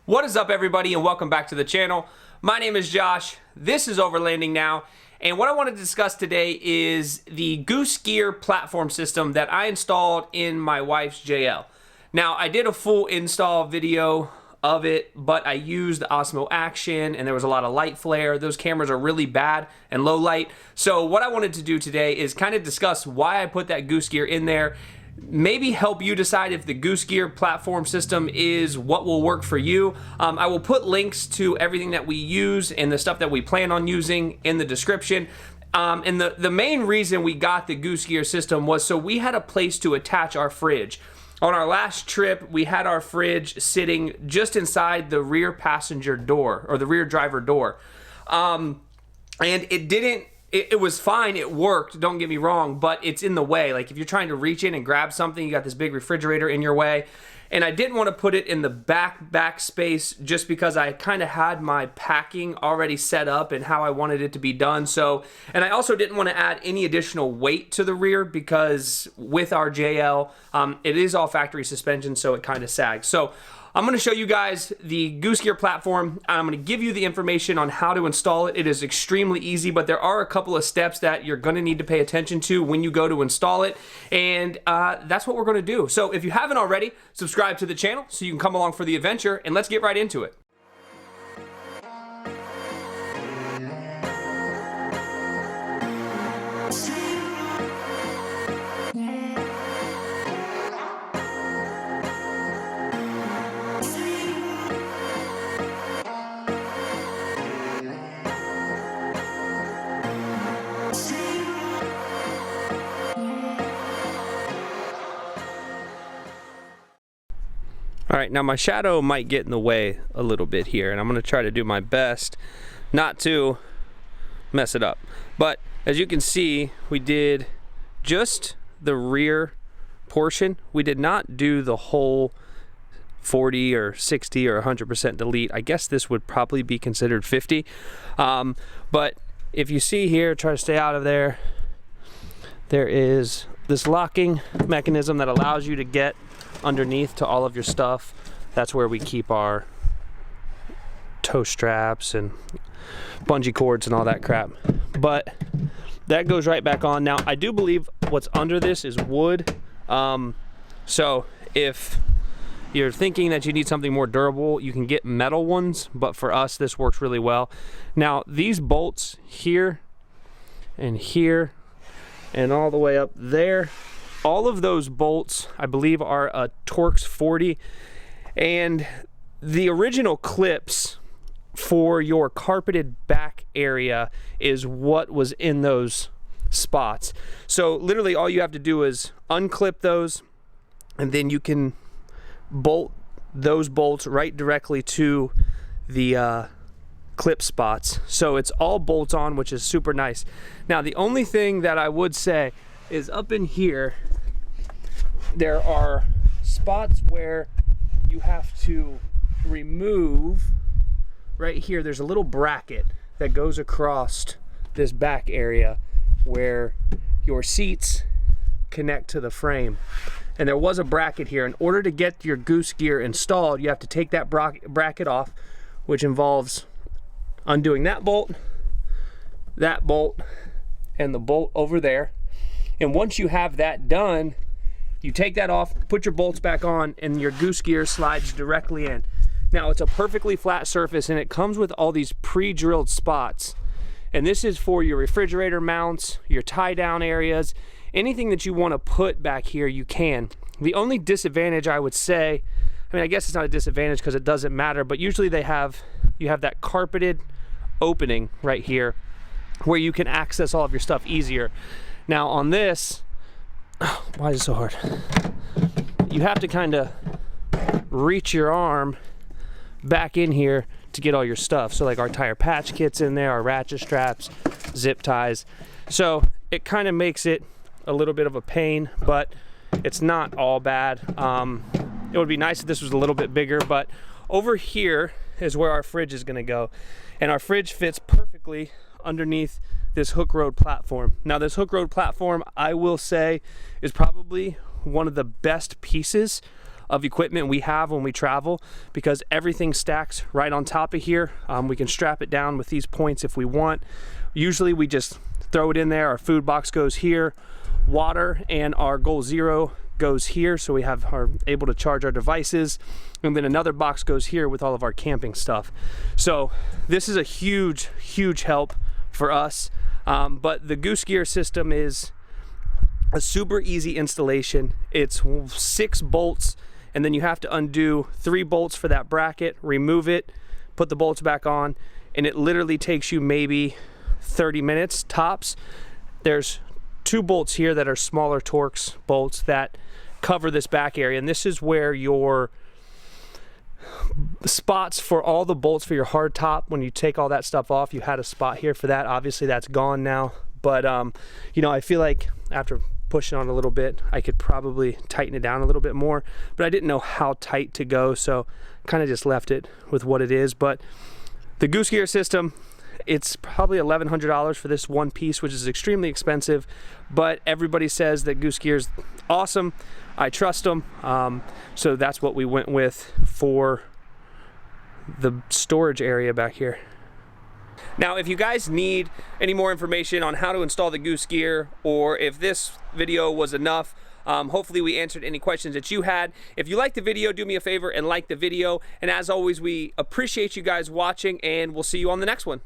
What is up, everybody, and welcome back to the channel. My name is Josh. This is Overlanding Now, and what I want to discuss today is the Goose Gear Platform system that I installed in my wife's JL. Now, I did a full install video of it, but I used the Osmo Action, and there was a lot of light flare. Those cameras are really bad and low light. So what I wanted to do today is kind of discuss why I put that Goose Gear in there, maybe help you decide if the Goose Gear platform system is what will work for you. I will put links to everything that we use and the stuff that we plan on using in the description. And the main reason we got the Goose Gear system was so we had a place to attach our fridge. On our last trip, we had our fridge sitting just inside the rear passenger door, or the rear driver door. And it was fine, it worked, don't get me wrong, but it's in the way. Like if you're trying to reach in and grab something, you got this big refrigerator in your way. And I didn't want to put it in the back space just because I kind of had my packing already set up and how I wanted it to be done. So, and I also didn't want to add any additional weight to the rear because with our JL, it is all factory suspension, so it kind of sags. So I'm going to show you guys the Goose Gear platform. I'm going to give you the information on how to install it. It is extremely easy, but there are a couple of steps that you're going to need to pay attention to when you go to install it, and that's what we're going to do. So if you haven't already, subscribe to the channel so you can come along for the adventure, and let's get right into it. All right, now my shadow might get in the way a little bit here, and I'm going to try to do my best not to mess it up. But as you can see, we did just the rear portion. We did not do the whole 40 or 60 or 100% delete. I guess this would probably be considered 50. But if you see here, try to stay out of there. There is this locking mechanism that allows you to get underneath to all of your stuff. That's where we keep our tow straps and bungee cords and all that crap. But that goes right back on. Now, I do believe what's under this is wood. So if you're thinking that you need something more durable, you can get metal ones, but for us, this works really well. Now, these bolts here and here and all the way up there, all of those bolts, I believe, are a Torx 40, and the original clips for your carpeted back area is what was in those spots. So literally all you have to do is unclip those, and then you can bolt those bolts right directly to the clip spots. So it's all bolts on, which is super nice. Now, the only thing that I would say is up in here, there are spots where you have to remove. Right here, there's a little bracket that goes across this back area where your seats connect to the frame. And there was a bracket here. In order to get your Goose Gear installed, you have to take that bracket off, which involves undoing that bolt, and the bolt over there. And once you have that done, you take that off, put your bolts back on, and your Goose Gear slides directly in. Now, it's a perfectly flat surface, and it comes with all these pre-drilled spots. And this is for your refrigerator mounts, your tie-down areas, anything that you want to put back here, you can. The only disadvantage, I would say, I mean, I guess it's not a disadvantage because it doesn't matter, but usually you have that carpeted opening right here where you can access all of your stuff easier. Now, on this, why is it so hard? You have to kind of reach your arm back in here to get all your stuff. So like our tire patch kits in there, our ratchet straps, zip ties. So it kind of makes it a little bit of a pain, but it's not all bad. It would be nice if this was a little bit bigger, but over here is where our fridge is going to go. And our fridge fits perfectly underneath this hook road platform. Now, this hook road platform, I will say, is probably one of the best pieces of equipment we have when we travel, because everything stacks right on top of here. We can strap it down with these points if we want. Usually we just throw it in there. Our food box goes here, water and our Goal Zero goes here, so we are able to charge our devices, and then another box goes here with all of our camping stuff. So this is a huge help for us. But the Goose Gear system is a super easy installation. It's 6 bolts, and then you have to undo 3 bolts for that bracket, remove it, put the bolts back on, and it literally takes you maybe 30 minutes tops. There's 2 bolts here that are smaller Torx bolts that cover this back area, and this is where your spots for all the bolts for your hard top, when you take all that stuff off, you had a spot here for that. Obviously that's gone now, but you know, I feel like after pushing on a little bit, I could probably tighten it down a little bit more, but I didn't know how tight to go, so kind of just left it with what it is. But the Goose Gear system, it's probably $1,100 for this one piece, which is extremely expensive, but everybody says that Goose Gear's awesome. I trust them, so that's what we went with for the storage area back here. Now, if you guys need any more information on how to install the Goose Gear, or if this video was enough, hopefully we answered any questions that you had. If you liked the video, do me a favor and like the video. And as always, we appreciate you guys watching, and we'll see you on the next one.